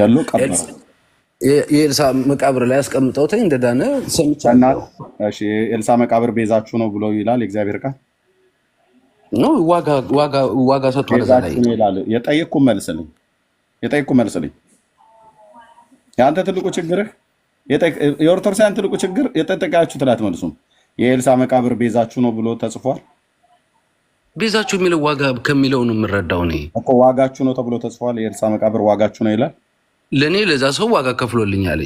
ገሎ ቀበረው። የኤልሳ መቃብር ላይ አስቀምጠውት እንደዳነ ሰምቻለሁ። እሺ ኤልሳ መቃብር ቤዛችሁ ነው ብሎ ይላል የእግዚአብሔር ቃል ነው። ዋጋ ሰጥቷል እዛ ላይ ይላል። የጠየቅኩ መልስልኝ። የአንተ ትልቁ ችግርህ የኦርቶዶክሳውያን ትልቁ ችግር የጠጠቃችሁት አትመልሱም። የኤልሳ መቃብር ቤዛችሁ ነው ብሎ ተጽፏል። ቤዛችሁ የሚለው ዋጋ ከሚለው ነው የምረዳው እኔ እኮ ዋጋችሁ ነው ተብሎ ተጽፏል። የኤልሳ መቃብር ዋጋችሁ ነው ይላል። ለእኔ ለዛ ሰው ዋጋ ከፍሎልኛል።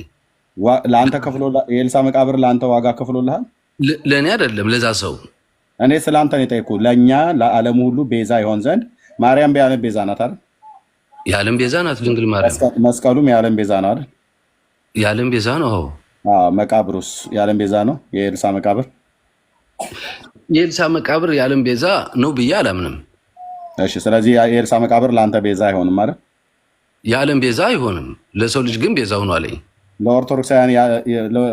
ለአንተ የኤልሳ መቃብር ለአንተ ዋጋ ከፍሎልሃል? ለእኔ አይደለም ለዛ ሰው። እኔ ስለ አንተ ነው የጠየኩህ። ለእኛ ለዓለሙ ሁሉ ቤዛ ይሆን ዘንድ ማርያም የዓለም ቤዛ ናት አይደል? የዓለም ቤዛ ናት ድንግል ማርያም። መስቀሉም የዓለም ቤዛ ነው አይደል? የዓለም ቤዛ ነው። መቃብሩስ የዓለም ቤዛ ነው? የኤልሳ መቃብር የኤልሳ መቃብር የዓለም ቤዛ ነው ብዬ አላምንም። እሺ፣ ስለዚህ የኤልሳ መቃብር ለአንተ ቤዛ አይሆንም ማለት የዓለም ቤዛ አይሆንም። ለሰው ልጅ ግን ቤዛ ሆኗል።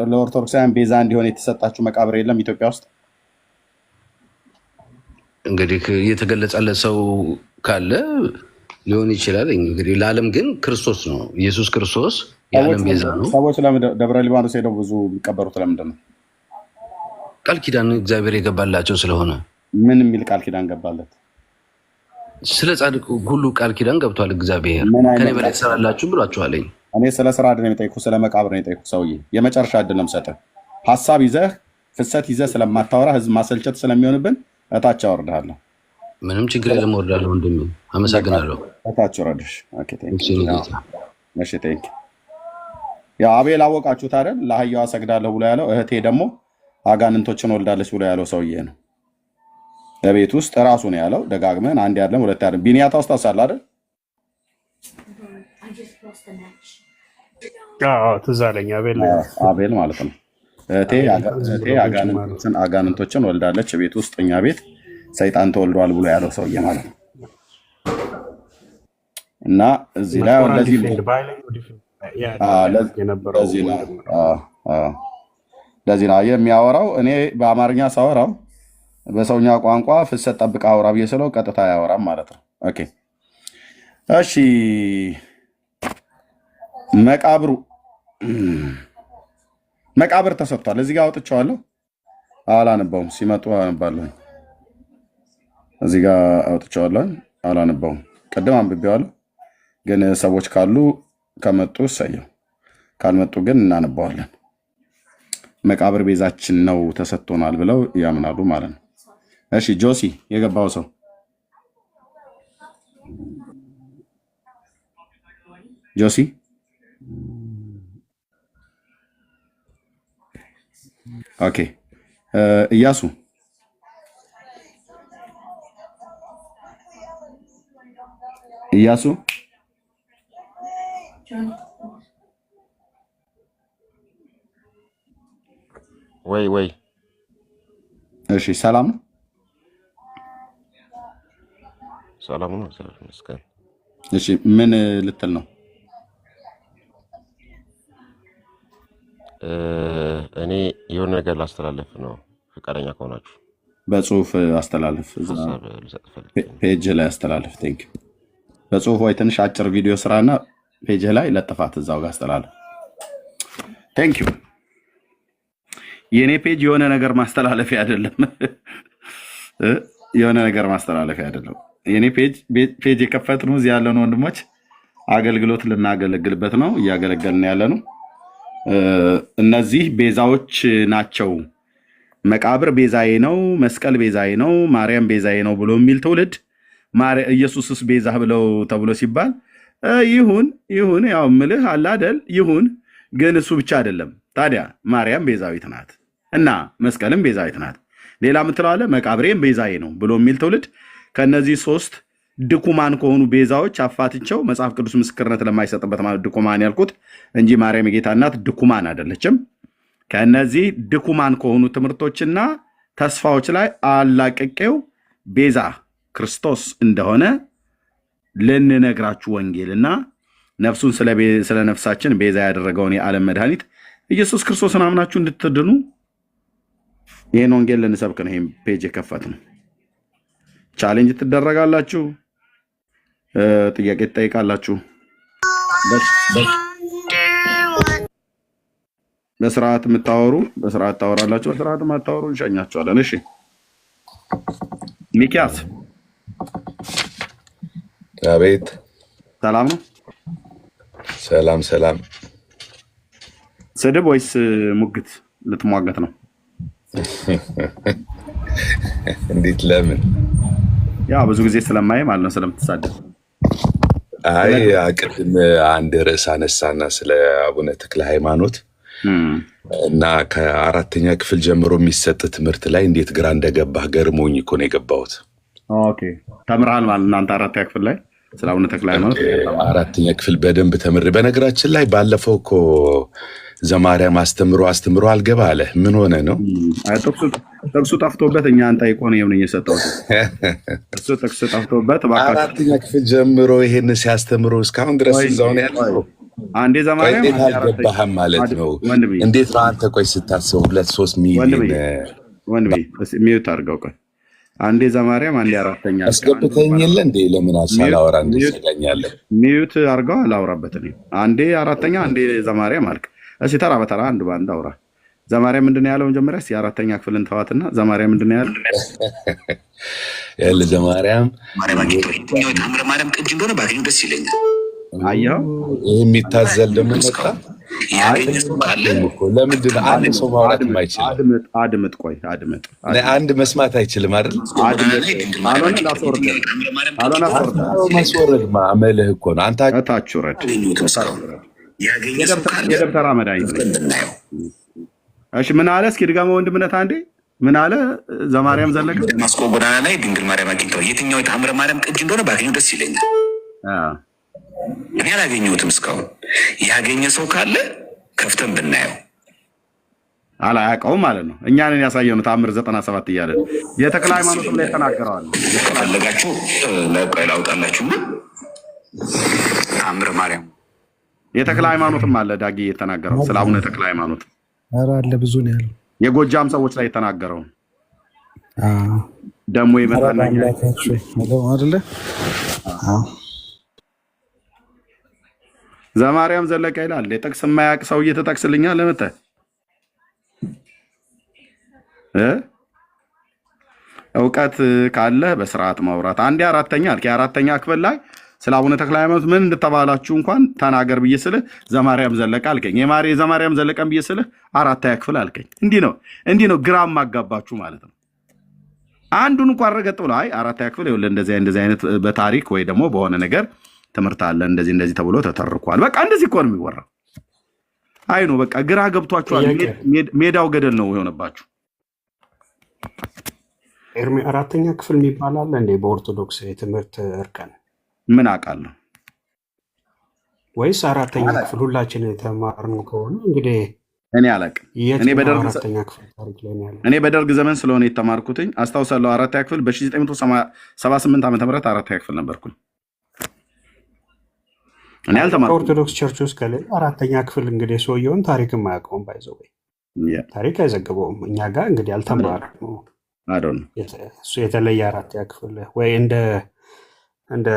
ለኦርቶዶክሳውያን ቤዛ እንዲሆን የተሰጣችሁ መቃብር የለም ኢትዮጵያ ውስጥ? እንግዲህ የተገለጸለት ሰው ካለ ሊሆን ይችላል። እንግዲህ ለዓለም ግን ክርስቶስ ነው፣ ኢየሱስ ክርስቶስ የዓለም ቤዛ ነው። ሰዎች ደብረ ሊባኖስ ሄደው ብዙ የሚቀበሩት ለምንድን ነው? ቃል ኪዳን እግዚአብሔር የገባላቸው ስለሆነ። ምን የሚል ቃል ኪዳን ገባለት? ስለ ጻድቅ ሁሉ ቃል ኪዳን ገብቷል እግዚአብሔር። ከኔ በላይ ትሰራላችሁ ብሏችኋለኝ። እኔ ስለ ስራ አይደለም የጠየኩህ፣ ስለ መቃብር ነው የጠየኩህ። ሰውዬ የመጨረሻ ዕድል ነው የምሰጥህ። ሀሳብ ይዘህ ፍሰት ይዘህ ስለማታወራ ህዝብ ማሰልቸት ስለሚሆንብን እታች አወርድሃለሁ። ምንም ችግር የለም፣ ወርዳለሁ። ወንድሜ አመሰግናለሁ። እታች ወረድሽ። ያው አቤል አወቃችሁት አይደል? ለአህያዋ ሰግዳለሁ ብሎ ያለው እህቴ ደግሞ አጋንንቶችን ወልዳለች ብሎ ያለው ሰውዬ ነው። በቤት ውስጥ ራሱ ነው ያለው። ደጋግመን አንድ ያለም ሁለት ያለም ቢኒያታ ውስጥ ታውሳለህ አይደል? ትዝ አለኝ። አቤል ማለት ነው። እህቴ አጋንንቶችን ወልዳለች ቤት ውስጥ እኛ ቤት ሰይጣን ተወልዷል ብሎ ያለው ሰውዬ ማለት ነው። እና እዚህ ላይ ለዚህ ነው የሚያወራው። እኔ በአማርኛ ሳወራው በሰውኛ ቋንቋ ፍሰት ጠብቃ አውራ ብዬ ስለው ቀጥታ አያወራም ማለት ነው። ኦኬ እሺ። መቃብር ተሰጥቷል። እዚህ ጋር አውጥቼዋለሁ፣ አላነባውም። ሲመጡ አነባለሁ። እዚህ ጋር አውጥቼዋለሁ፣ አላነባውም። ቅድም አንብቤዋለሁ፣ ግን ሰዎች ካሉ ከመጡ እሰየው፣ ካልመጡ ግን እናነባዋለን። መቃብር ቤዛችን ነው ተሰጥቶናል ብለው ያምናሉ ማለት ነው። እሺ ጆሲ የገባው ሰው ጆሲ ኦኬ። እያሱ ወይ እሺ፣ ሰላም ነው። ሰላም ነው። እግዚአብሔር ይመስገን። እሺ፣ ምን ልትል ነው? እኔ የሆነ ነገር ላስተላለፍ ነው፣ ፈቃደኛ ከሆናችሁ በጽሁፍ አስተላልፍ። ፔጅ ላይ አስተላልፍ። ቴንክ በጽሁፍ ወይ ትንሽ አጭር ቪዲዮ ስራና ፔጅ ላይ ለጥፋት፣ እዛው ጋር አስተላልፍ። ቴንክ ዩ። የኔ ፔጅ የሆነ ነገር ማስተላለፊያ አይደለም። የሆነ ነገር ማስተላለፊያ አይደለም። የኔ ፔጅ የከፈትነው እዚህ ያለነው ወንድሞች አገልግሎት ልናገለግልበት ነው፣ እያገለገልን ያለ ነው። እነዚህ ቤዛዎች ናቸው። መቃብር ቤዛዬ ነው፣ መስቀል ቤዛዬ ነው፣ ማርያም ቤዛዬ ነው ብሎ የሚል ትውልድ ኢየሱስስ ቤዛ ብለው ተብሎ ሲባል ይሁን ያው ምልህ አለ አይደል? ይሁን፣ ግን እሱ ብቻ አይደለም። ታዲያ ማርያም ቤዛዊት ናት እና መስቀልም ቤዛዊት ናት። ሌላ ምትለዋለ መቃብሬም ቤዛዬ ነው ብሎ የሚል ትውልድ ከነዚህ ሶስት ድኩማን ከሆኑ ቤዛዎች አፋትቸው መጽሐፍ ቅዱስ ምስክርነት ለማይሰጥበት ማለት ድኩማን ያልኩት እንጂ ማርያም የጌታ እናት ድኩማን አይደለችም። ከነዚህ ድኩማን ከሆኑ ትምህርቶችና ተስፋዎች ላይ አላቅቄው ቤዛ ክርስቶስ እንደሆነ ልንነግራችሁ ወንጌልና ነፍሱን ስለ ነፍሳችን ቤዛ ያደረገውን የዓለም መድኃኒት ኢየሱስ ክርስቶስን አምናችሁ እንድትድኑ ይህን ወንጌል ልንሰብክ ነው። ይህም ፔጅ የከፈት ነው። ቻሌንጅ ትደረጋላችሁ፣ ጥያቄ ትጠይቃላችሁ። በስርዓት የምታወሩ በስርዓት ታወራላችሁ፣ በስርዓት የማታወሩ እንሸኛችኋለን። እሺ ሚኪያስ አቤት። ሰላም ነው? ሰላም ሰላም። ስድብ ወይስ ሙግት ልትሟገት ነው? እንዴት? ለምን? ያ ብዙ ጊዜ ስለማይ ማለት ነው ስለምትሳደብ። አይ ቅድም አንድ ርዕስ አነሳና ስለ አቡነ ተክለ ሃይማኖት እና ከአራተኛ ክፍል ጀምሮ የሚሰጥ ትምህርት ላይ እንዴት ግራ እንደገባህ ገርሞኝ እኮ ነው የገባሁት። ኦኬ ተምርሃል ማለት እናንተ አራተኛ ክፍል ላይ ስለ አቡነ ተክለ ሃይማኖት? አራተኛ ክፍል በደንብ ተምሬ። በነገራችን ላይ ባለፈው እኮ ዘማርያም አስተምሮ አልገባ አለ። ምን ሆነ ነው? ጥቅሱ ጠፍቶበት እኛን ጠይቆ ነው የምን እየሰጠሁት። እሱ ጥቅሱ ጠፍቶበት አራተኛ ክፍል ጀምሮ ይሄን ሲያስተምሮ እስካሁን ድረስ እዛው ነው ያለው። አንዴ ዘማርያም እንዴት አልገባህም ማለት ነው? እንዴት ነው አንተ? ቆይ ስታስበው 2-3 ሚሊዮን ወንድሜ ሚዩት አድርገው። ቆይ አንዴ ዘማርያም አንዴ አራተኛ አስገብተኝ የለ እንዴ? ለምን አሳላወራ እንደሰጋኛለህ? ሚዩት አድርገው አላወራበት ነው። አንዴ አራተኛ አንዴ ዘማርያም አልክ። እሺ ተራ በተራ አንድ ባንድ አውራ። ዘማርያም ምንድን ነው ያለው? መጀመሪያ እስኪ አራተኛ ክፍልን ተዋትና ዘማርያም ምንድን ነው ያለው? ያለ ዘማርያም ታምረ ማርያም ቅጅ እንደሆነ ባገኘው ደስ ይለኛል። አየኸው? ይህ የሚታዘል ደግሞ መጣ። ለምንድን አንድ ሰው ማውራት የማይችልም? አድምጥ፣ ቆይ አድምጥ። አንድ መስማት አይችልም አይደል? ማስወረድ አመልህ እኮ ነው። አንተ እታች ውረድ። የደብተራ መድኃኒት ነው። እሺ ምን አለ? እስኪ ድጋማ ወንድምነት አንዴ ምን አለ? ዘማርያም ዘለቀ ማስቆ ጎዳና ላይ ድንግል ማርያም አግኝተው የትኛው የታምረ ማርያም ቅጅ እንደሆነ ባገኘው ደስ ይለኛል። እኔ አላገኘሁትም እስካሁን። ያገኘ ሰው ካለ ከፍተን ብናየው። አላያውቀውም ማለት ነው። እኛንን ያሳየው ነው ታምር 97 እያለ የተክለ ሃይማኖትም ላይ ተናገረዋል። ከፈለጋችሁ ለቆይ ላውጣላችሁና ታምረ ማርያም የተክለ ሃይማኖትም አለ ዳጊ የተናገረው ስለ አቡነ ተክለ ሃይማኖት። ኧረ አለ ብዙ ነው ያለው። የጎጃም ሰዎች ላይ የተናገረው ደግሞ ይመጣና አይደለ? ዘማርያም ዘለቀ ይላል። የጥቅስ የማያውቅ ሰው እየተጠቅስልኛል ለምተ እውቀት ካለ በስርዓት ማውራት። አንዴ አራተኛ አልክ። የአራተኛ ክፍል ላይ ስለ አቡነ ተክለ ሃይማኖት ምን እንድተባላችሁ እንኳን ተናገር ብዬ ስልህ ዘማርያም ዘለቀ አልከኝ። የዘማርያም ዘለቀን ብዬ ስልህ አራተኛ ክፍል አልከኝ። እንዲህ ነው ግራም ማጋባችሁ ማለት ነው። አንዱን እንኳን ረገጥ ብሎ አይ አራተኛ ክፍል ይኸውልህ እንደዚህ አይነት በታሪክ ወይ ደግሞ በሆነ ነገር ትምህርት አለ እንደዚህ ተብሎ ተተርኳል። በቃ እንደዚህ እኮ ነው የሚወራው። አይ ነው በቃ ግራ ገብቷችኋል። ሜዳው ገደል ነው የሆነባችሁ። ኤርሚ አራተኛ ክፍል የሚባል አለ እንዴ በኦርቶዶክስ የትምህርት እርከን? ምን አውቃለሁ? ወይስ አራተኛ ክፍል ሁላችን የተማርነው ከሆነ እንግዲህ እኔ አላውቅም። እኔ በደርግ ዘመን ስለሆነ የተማርኩትኝ አስታውሳለሁ። አራተኛ ክፍል በ1978 ዓ.ም አራተኛ ክፍል ነበርኩኝ። እኔ አልተማርኩም። ኦርቶዶክስ ቸርች ውስጥ ከሌለ አራተኛ ክፍል እንግዲህ ሰውየውን ታሪክም አያውቀውም። ባይዘው ታሪክ አይዘግበውም። እኛ ጋር እንግዲህ አልተማርነው። እሱ የተለየ አራተኛ ክፍል ወይ እንደ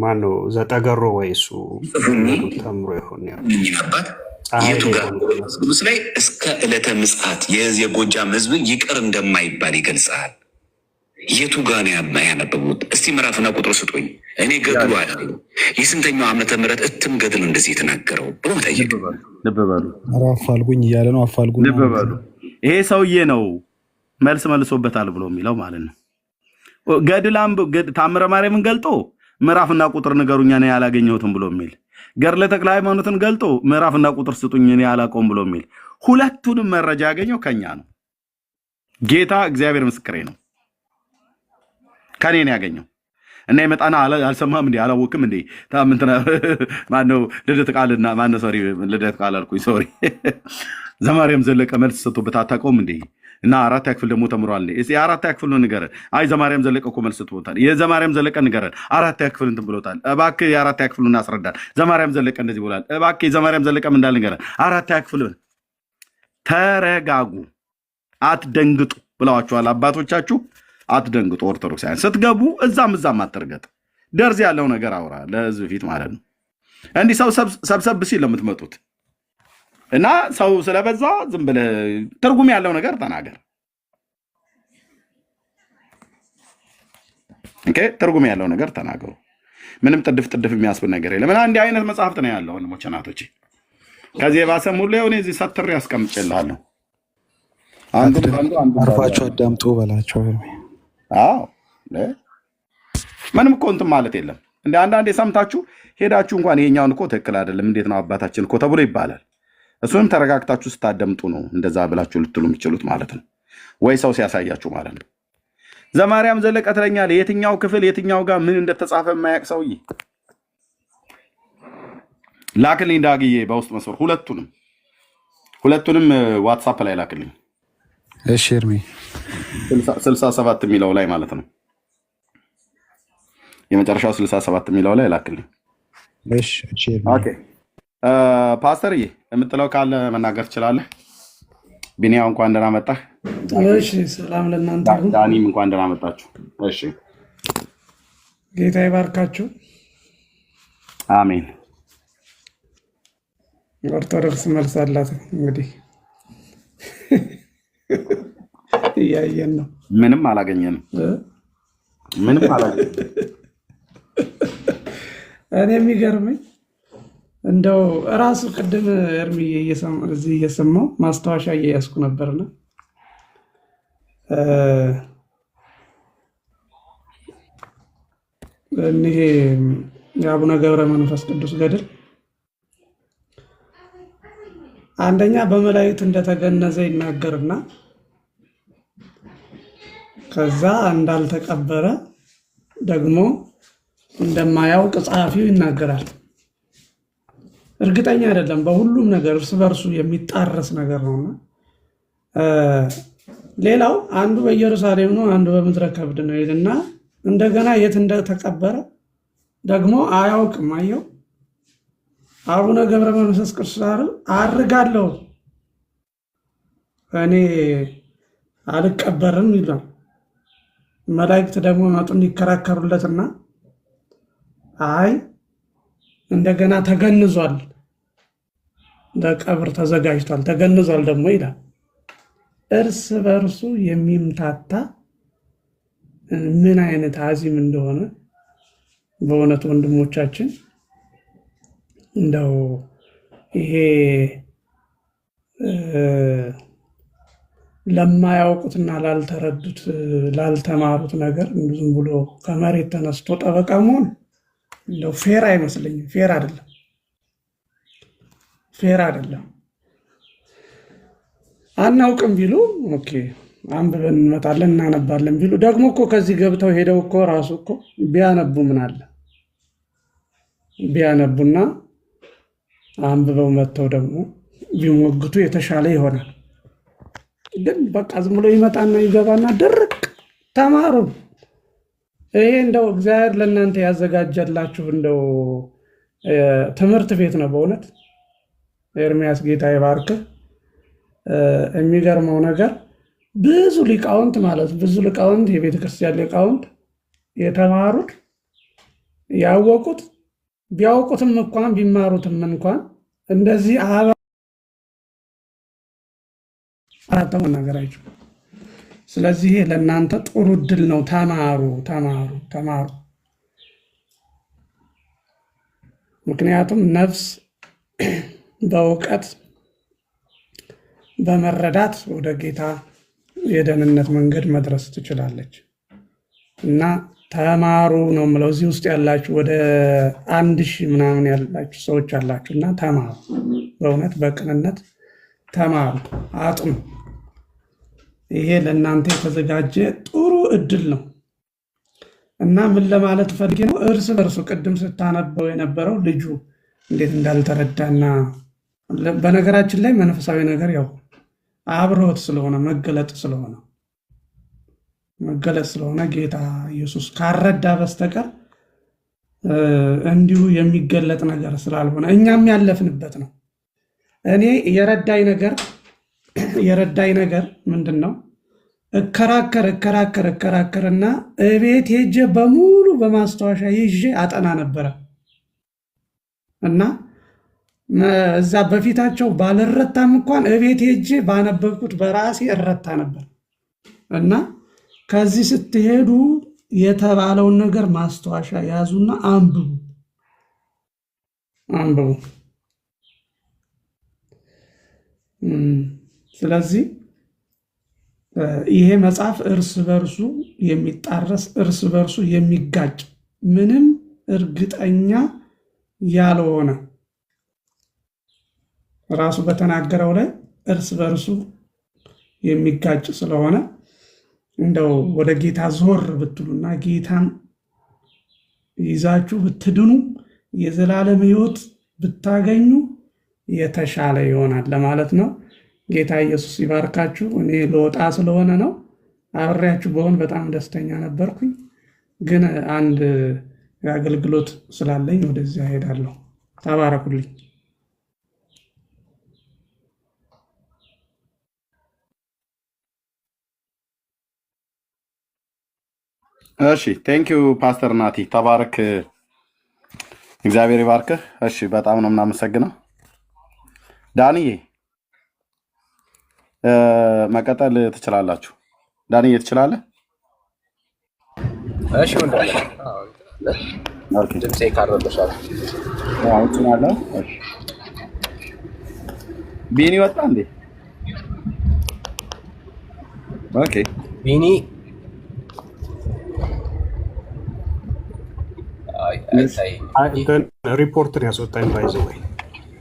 ማነው ዘጠገሮ ወይ እሱ ተምሮ ይሆን ቅዱስ ላይ እስከ ዕለተ ምጽአት የጎጃም ሕዝብ ይቅር እንደማይባል ይገልጻል። የቱ ጋር ነው ያነበቡት? እስቲ ምዕራፍና ቁጥር ስጡኝ። እኔ ገድሉ አለ የስንተኛው ዓመተ ምህረት እትም ገድል እንደዚህ የተናገረው ብሎ ጠይቅ። ልብ በሉ። አፋልጉኝ እያለ ነው። አፋልጉኝ። ልብ በሉ። ይሄ ሰውዬ ነው መልስ መልሶበታል ብሎ የሚለው ማለት ነው። ገድላም ታምረ ማርያምን ገልጦ ምዕራፍና ቁጥር ንገሩኝ እኔ ያላገኘሁትም ብሎ የሚል፣ ገድለ ተክለ ሃይማኖትን ገልጦ ምዕራፍና ቁጥር ስጡኝ እኔ ያላቀውም ብሎ የሚል፣ ሁለቱንም መረጃ ያገኘው ከኛ ነው። ጌታ እግዚአብሔር ምስክሬ ነው። ከኔ ነው ያገኘው። እና ይመጣና አልሰማም እንዴ አላወቅም እንዴ ታምንተና ማነው ልደት ቃልና ማነው ሶሪ ልደት ቃል አልኩኝ ሶሪ ዘማርያም ዘለቀ መልስ ሰጥቶበት አታውቀውም እንዴ? እና አራተኛ ክፍል ደግሞ ተምሯል እንዴ? እስኪ አራተኛ ክፍል ነው ንገረን። አይ ዘማርያም ዘለቀ እኮ መልስ ሰጥቶታል። የዘማርያም ዘለቀ ንገረን። አራተኛ ክፍል እንትን ብሎታል። እባክህ የአራተኛ ክፍሉን አስረዳን። ዘማርያም ዘለቀ እንደዚህ ብሏል። እባክህ የዘማርያም ዘለቀም እንዳል ንገረን። አራተኛ ክፍልን ተረጋጉ፣ አትደንግጡ ብለዋችኋል አባቶቻችሁ። አትደንግጡ። ኦርቶዶክሳውያን ስትገቡ እዛም አትርገጥ። ደርዝ ያለው ነገር አውራ ለህዝብ ፊት ማለት ነው። እንዲህ ሰው ሰብሰብ ሲል ለምትመጡት እና ሰው ስለበዛ ዝም ብለህ ትርጉም ያለው ነገር ተናገር። ኦኬ፣ ትርጉም ያለው ነገር ተናገሩ። ምንም ጥድፍ የሚያስብል ነገር የለም። እና እንዲህ አይነት መጽሐፍት ነው ያለው ወንድሞቼ እናቶቼ። ከዚህ የባሰም ሁሉ የሆነ እዚህ ሰትሬ ያስቀምጬልሃለሁ። አርፋቸው አዳምጡ በላቸው። አዎ ምንም እኮ እንትን ማለት የለም። እንደ አንዳንዴ ሰምታችሁ ሄዳችሁ እንኳን ይሄኛውን እኮ ትክክል አይደለም እንዴት ነው አባታችን እኮ ተብሎ ይባላል። እሱንም ተረጋግታችሁ ስታደምጡ ነው እንደዛ ብላችሁ ልትሉ የሚችሉት ማለት ነው። ወይ ሰው ሲያሳያችሁ ማለት ነው። ዘማርያም ዘለቀ ትለኛለህ። የትኛው ክፍል የትኛው ጋር ምን እንደተጻፈ የማያውቅ ሰውዬ ላክልኝ ዳግዬ፣ በውስጥ መስመር ሁለቱንም ዋትሳፕ ላይ ላክልኝ። እሺ እርሜ 67 የሚለው ላይ ማለት ነው። የመጨረሻው 67 የሚለው ላይ ላክልኝ። እሺ ኦኬ። ፓስተርዬ የምትለው ካለ መናገር ትችላለህ። ቢኒያው እንኳን ደህና መጣህ። እሺ ሰላም ለእናንተ ይሁን። ዳኒም እንኳን ደህና መጣችሁ። እሺ ጌታ ይባርካችሁ። አሜን። ኦርቶዶክስ መልስ አላት እንግዲህ እያየን ነው። ምንም አላገኘንም። እኔ የሚገርመኝ እንደው እራሱ ቅድም እርምዬ እዚህ እየሰማሁ ማስታወሻ እየያዝኩ ነበርና እኒህ የአቡነ ገብረ መንፈስ ቅዱስ ገድል አንደኛ በመላእክት እንደተገነዘ ይናገርና ከዛ እንዳልተቀበረ ደግሞ እንደማያውቅ ጸሐፊው ይናገራል። እርግጠኛ አይደለም። በሁሉም ነገር እርስ በርሱ የሚጣረስ ነገር ነውና ሌላው አንዱ በኢየሩሳሌም ነው፣ አንዱ በምድረ ከብድ ነው ይልና እንደገና የት እንደተቀበረ ደግሞ አያውቅም። አየው አቡነ ገብረ መንፈስ ቅዱስ አርጋለሁ እኔ አልቀበርም ይላል። መላእክት ደግሞ መጡን ይከራከሩለትና አይ እንደገና ተገንዟል፣ ለቀብር ተዘጋጅቷል፣ ተገንዟል ደግሞ ይላል። እርስ በርሱ የሚምታታ ምን አይነት አዚም እንደሆነ በእውነት ወንድሞቻችን እንደው ይሄ ለማያውቁትና ላልተረዱት ላልተማሩት ነገር ዝም ብሎ ከመሬት ተነስቶ ጠበቃ መሆን እንደው ፌር አይመስለኝም። ፌር አይደለም። አናውቅም ቢሉ ኦኬ አንብበን እንመጣለን እናነባለን ቢሉ ደግሞ እኮ ከዚህ ገብተው ሄደው እኮ ራሱ እኮ ቢያነቡ ምን አለ ቢያነቡና አንብበው መጥተው ደግሞ ቢሞግቱ የተሻለ ይሆናል። ግን በቃ ዝም ብሎ ይመጣና ይገባና ድርቅ ተማሩ። ይሄ እንደው እግዚአብሔር ለእናንተ ያዘጋጀላችሁ እንደው ትምህርት ቤት ነው በእውነት። ኤርሚያስ ጌታ ይባርክህ። የሚገርመው ነገር ብዙ ሊቃውንት የቤተ ክርስቲያን ሊቃውንት የተማሩት ያወቁት ቢያውቁትም እንኳን ቢማሩትም እንኳን እንደዚህ አራተው ነገር አይችሉም። ስለዚህ ለእናንተ ጥሩ እድል ነው። ተማሩ። ምክንያቱም ነፍስ በእውቀት በመረዳት ወደ ጌታ የደህንነት መንገድ መድረስ ትችላለች እና ተማሩ ነው የምለው። እዚህ ውስጥ ያላችሁ ወደ 1000 ምናምን ያላችሁ ሰዎች አላችሁ እና ተማሩ፣ በእውነት በቅንነት ተማሩ፣ አጥኑ። ይሄ ለእናንተ የተዘጋጀ ጥሩ እድል ነው እና ምን ለማለት ፈልጌ ነው፣ እርስ በርሱ ቅድም ስታነበው የነበረው ልጁ እንዴት እንዳልተረዳና በነገራችን ላይ መንፈሳዊ ነገር ያው አብሮት ስለሆነ መገለጥ ስለሆነ ጌታ ኢየሱስ ካረዳ በስተቀር እንዲሁ የሚገለጥ ነገር ስላልሆነ እኛም ያለፍንበት ነው። እኔ የረዳኝ ነገር ምንድን ነው? እከራከርና እቤት ሄጄ በሙሉ በማስታወሻ ይዤ አጠና ነበረ እና እዛ በፊታቸው ባልረታም እንኳን እቤት ሄጄ ባነበብኩት በራሴ እረታ ነበር እና ከዚህ ስትሄዱ የተባለውን ነገር ማስታወሻ ያዙና አንብቡ። ስለዚህ ይሄ መጽሐፍ እርስ በርሱ የሚጣረስ እርስ በርሱ የሚጋጭ ምንም እርግጠኛ ያልሆነ ራሱ በተናገረው ላይ እርስ በርሱ የሚጋጭ ስለሆነ እንደው ወደ ጌታ ዞር ብትሉና ጌታን ይዛችሁ ብትድኑ የዘላለም ሕይወት ብታገኙ የተሻለ ይሆናል ለማለት ነው። ጌታ ኢየሱስ ይባርካችሁ። እኔ ልወጣ ስለሆነ ነው። አብሬያችሁ በሆን በጣም ደስተኛ ነበርኩኝ፣ ግን አንድ አገልግሎት ስላለኝ ወደዚያ ሄዳለሁ። ተባረኩልኝ። እሺ ቴንኪዩ ፓስተር ናቲ ተባረክ፣ እግዚአብሔር ይባርክህ። እሺ በጣም ነው የምናመሰግነው። ዳንዬ መቀጠል ትችላላችሁ። ዳንዬ ትችላለህ? እሺ ወንድም ኦኬ ድምጼ ካልረበሻል እችላለሁ። እሺ ቢኒ ወጣ እንዴ? ኦኬ ቢኒ ሪፖርትን ያስወጣኝ ባይዘው ወይ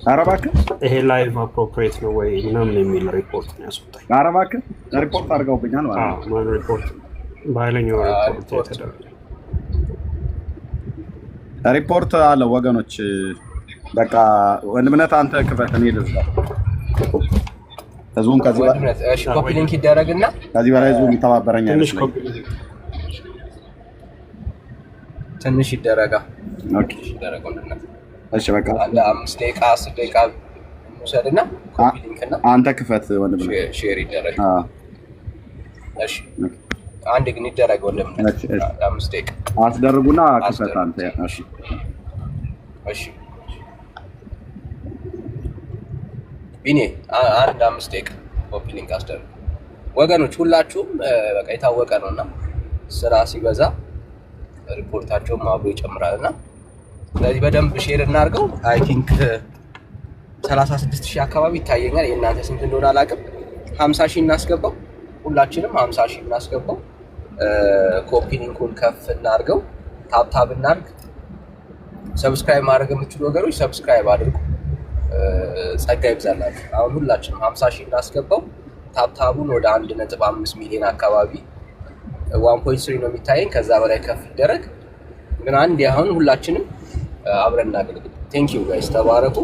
ኧረ እባክህ ይሄ ላይቭ አፕሮፕሪየት ነው ወይ ምናምን የሚል ሪፖርት ነው ያስወጣኝ። ኧረ እባክህ ሪፖርት አድርገውብኛል ማለት ነው። ሪፖርት በኃይለኛው ሪፖርት የተደረገ ሪፖርት አለ ወገኖች። በቃ ወንድምነት አንተ ክፈት፣ እኔ ልዝጋ። ህዝቡም ከዚህ ኮፒ ሊንክ ይደረግና ከዚህ በላይ ህዝቡ ይተባበረኛል። ትንሽ ይደረጋ። ኦኬ እሺ በቃ 5 ደቂቃ 10 ደቂቃ እንውሰድና ኮፒ ሊንክና አንተ ክፈት ወንድምነት ሼር ይደረግ። እሺ አንድ ግን ይደረግ ወንድምነት 5 ደቂቃ አስደርጉና ክፈት አንተ። እሺ እሺ ቢኒ አንድ 5 ደቂቃ ኮፒ ሊንክ አስደርጉ ወገኖች። ሁላችሁም በቃ የታወቀ ነውና ስራ ሲበዛ ሪፖርታቸውም አብሮ ይጨምራልና ስለዚህ በደንብ ሼር እናድርገው። አይ ቲንክ 36000 አካባቢ ይታየኛል። የእናንተ ስንት እንደሆነ አላውቅም። 50000 እናስገባው፣ ሁላችንም 50000 እናስገባው። ኮፒ ሊንኩን ከፍ እናድርገው፣ ታፕ እናድርግ። ሰብስክራይብ ማድረግ የምትችሉ ወገኖች ሰብስክራይብ አድርጉ። ጸጋ ይብዛላችሁ። አሁን ሁላችንም 50000 እናስገባው። ታፕታቡን ወደ 1.5 ሚሊዮን አካባቢ 1.3 ነው የሚታየኝ። ከዛ በላይ ከፍ ይደረግ። ግን አንድ አሁን ሁላችንም አብረን እናገልግል። ቴንክ ዩ ጋይስ፣ ተባረኩ።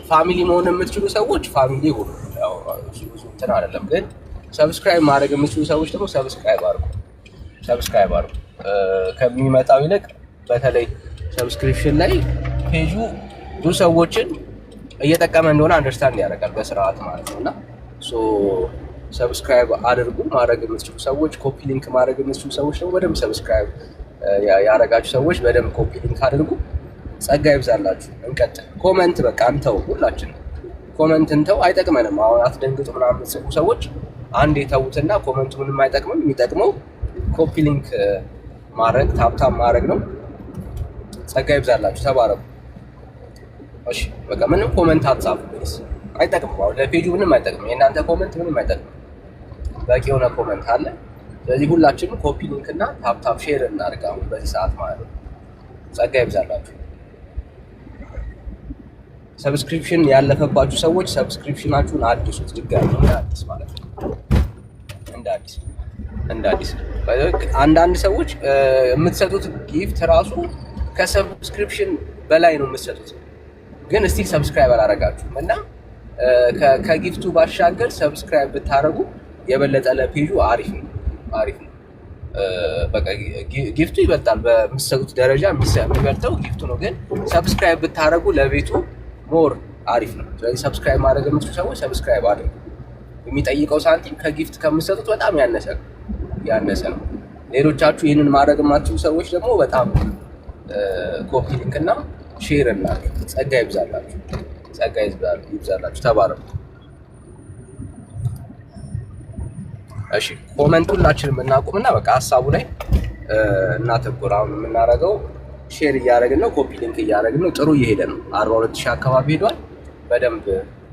ፋሚሊ መሆን የምትችሉ ሰዎች ፋሚሊ ሁኑ። ያው ብዙ እንትን አይደለም፣ ግን ሰብስክራይብ ማድረግ የምትችሉ ሰዎች ደግሞ ሰብስክራይብ አድርጉ። ከሚመጣው ይልቅ በተለይ ሰብስክሪፕሽን ላይ ፔጁ ብዙ ሰዎችን እየጠቀመ እንደሆነ አንደርስታንድ ያደርጋል በስርዓት ማለት ነውና ሰብስክራይብ አድርጉ። ማድረግ የምትችሉ ሰዎች ኮፒ ሊንክ ማድረግ የምትችሉ ሰዎች ደግሞ በደንብ ሰብስክራይብ ያደረጋችሁ ሰዎች በደንብ ኮፒ ሊንክ አድርጉ። ጸጋ ይብዛላችሁ። እንቀጥል። ኮመንት በቃ እንተው፣ ሁላችንም ኮመንት እንተው፣ አይጠቅመንም። አሁን አትደንግጡ ምናምን የምትጽፉ ሰዎች አንድ የተዉትና ኮመንቱ ምንም አይጠቅምም። የሚጠቅመው ኮፒ ሊንክ ማድረግ ታፕታፕ ማድረግ ነው። ጸጋ ይብዛላችሁ። ተባረኩ። እሺ በቃ ምንም ኮመንት አትጻፉ ፕሊዝ፣ አይጠቅምም። አሁን ለፔጁ ምንም አይጠቅምም። የእናንተ ኮመንት ምንም አይጠቅምም። በቂ የሆነ ኮመንት አለ። ስለዚህ ሁላችንም ኮፒ ሊንክ እና ታፕታፕ ሼር እናድርግ አሁን በዚህ ሰዓት ማለት ነው። ጸጋ ይብዛላችሁ። ሰብስክሪፕሽን ያለፈባችሁ ሰዎች ሰብስክሪፕሽናችሁን አድሱት፣ ድጋሚ እንደ አዲስ ማለት ነው። እንደ አዲስ አንዳንድ ሰዎች የምትሰጡት ጊፍት ራሱ ከሰብስክሪፕሽን በላይ ነው የምትሰጡት፣ ግን እስቲል ሰብስክራይብ አላደረጋችሁም እና ከጊፍቱ ባሻገር ሰብስክራይብ ብታደርጉ የበለጠ ለፔጁ አሪፍ ነው። በቃ ጊፍቱ ይበልጣል። በምትሰጡት ደረጃ የሚበልጠው ጊፍቱ ነው፣ ግን ሰብስክራይብ ብታደርጉ ለቤቱ ሞር አሪፍ ነው። ስለዚህ ሰብስክራይብ ማድረግ የምትችሉ ሰዎች ሰብስክራይብ አድርጉ። የሚጠይቀው ሳንቲም ከጊፍት ከምትሰጡት በጣም ያነሰ ነው። ያነሰ ነው። ሌሎቻችሁ ይህንን ማድረግ የማትችሉ ሰዎች ደግሞ በጣም ኮፒ ሊንክ እና ሼር እና ጸጋ ይብዛላችሁ፣ ጸጋ ይብዛላችሁ። ተባረኩ። እሺ ኮመንት ሁላችንም እናቁምና በቃ ሀሳቡ ላይ እናተኩር። አሁን የምናደርገው ሼር እያደረግን ነው፣ ኮፒ ሊንክ እያደረግን ነው። ጥሩ እየሄደ ነው። 42000 አካባቢ ሄዷል። በደንብ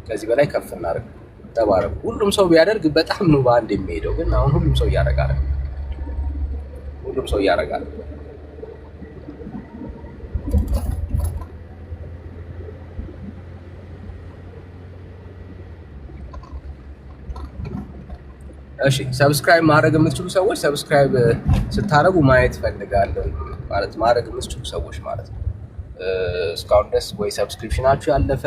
ከዚህ በላይ ከፍ እናደርግ። ተባረኩ። ሁሉም ሰው ቢያደርግ በጣም ነው በአንድ የሚሄደው፣ ግን አሁን ሁሉም ሰው እያደረጋል። ሁሉም ሰው እያደረጋል። እሺ ሰብስክራይብ ማድረግ የምትችሉ ሰዎች ሰብስክራይብ ስታደርጉ ማየት ፈልጋለሁ ማለት ማድረግ የምትችሉ ሰዎች ማለት ነው። እስካሁን ድረስ ወይ ሰብስክሪፕሽናችሁ ያለፈ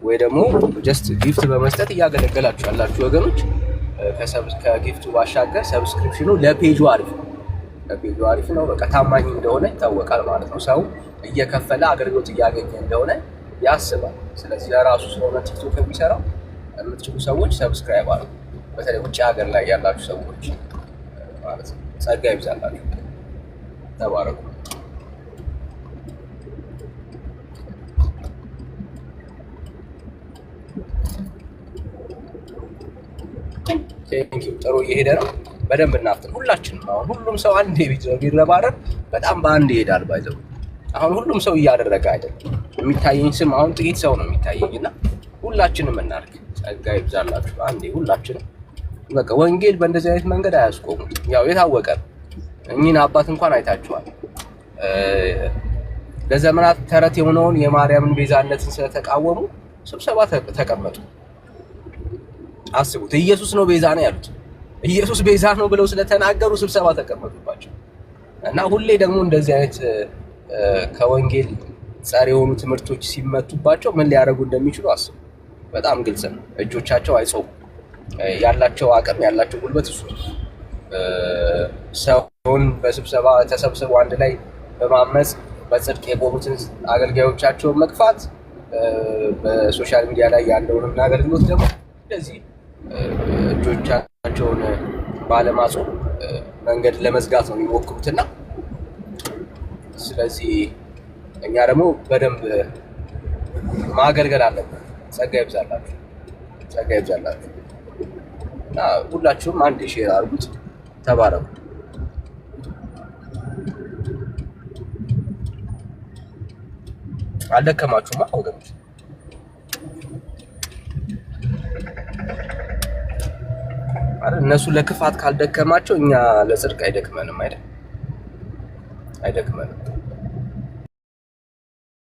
ወይ ደግሞ ጀስት ጊፍት በመስጠት እያገለገላችሁ ያላችሁ ወገኖች ከጊፍቱ ባሻገር ሰብስክሪፕሽኑ ለፔጁ አሪፍ ነው። ለፔጁ አሪፍ ነው። በቃ ታማኝ እንደሆነ ይታወቃል ማለት ነው። ሰው እየከፈለ አገልግሎት እያገኘ እንደሆነ ያስባል። ስለዚህ ለራሱ ስለሆነ ቲክቶክ የሚሰራው የምትችሉ ሰዎች ሰብስክራይብ አድርጉ። በተለይ ውጭ ሀገር ላይ ያላችሁ ሰዎች ማለት ነው። ጸጋ ይብዛላችሁ። ተባረኩ። ቴንኪው። ጥሩ እየሄደ ነው። በደንብ እናፍጥን ሁላችንም። አሁን ሁሉም ሰው አንድ ቢረባረብ በጣም በአንድ ይሄዳል። ባይዘው አሁን ሁሉም ሰው እያደረገ አይደለም። የሚታየኝ ስም አሁን ጥቂት ሰው ነው የሚታየኝና ሁላችንም እናድርግ። ጸጋ ይብዛላችሁ። አንዴ ሁላችንም በቃ ወንጌል በእንደዚህ አይነት መንገድ አያስቆሙም። ያው የታወቀ እኚህን አባት እንኳን አይታችኋል። ለዘመናት ተረት የሆነውን የማርያምን ቤዛነትን ስለተቃወሙ ስብሰባ ተቀመጡ። አስቡት፣ ኢየሱስ ነው ቤዛ ነው ያሉት። ኢየሱስ ቤዛ ነው ብለው ስለተናገሩ ስብሰባ ተቀመጡባቸው። እና ሁሌ ደግሞ እንደዚህ አይነት ከወንጌል ጸር የሆኑ ትምህርቶች ሲመቱባቸው ምን ሊያደርጉ እንደሚችሉ አስቡ። በጣም ግልጽ ነው። እጆቻቸው አይጾሙም። ያላቸው አቅም ያላቸው ጉልበት እሱ ሰውን በስብሰባ ተሰብስበው አንድ ላይ በማመፅ በጽድቅ የቆሙትን አገልጋዮቻቸውን መግፋት፣ በሶሻል ሚዲያ ላይ ያለውን አገልግሎት ደግሞ እንደዚህ እጆቻቸውን ባለማጾም መንገድ ለመዝጋት ነው የሚሞክሩትና ስለዚህ እኛ ደግሞ በደንብ ማገልገል አለብን። ጸጋ ይብዛላችሁ፣ ጸጋ ይብዛላችሁ። እና ሁላችሁም አንድ ሼር አድርጉት። ተባረኩ። አልደከማችሁማ ወገኖች? እነሱ ለክፋት ካልደከማቸው እኛ ለጽድቅ አይደክመንም አይደል? አይደክመንም።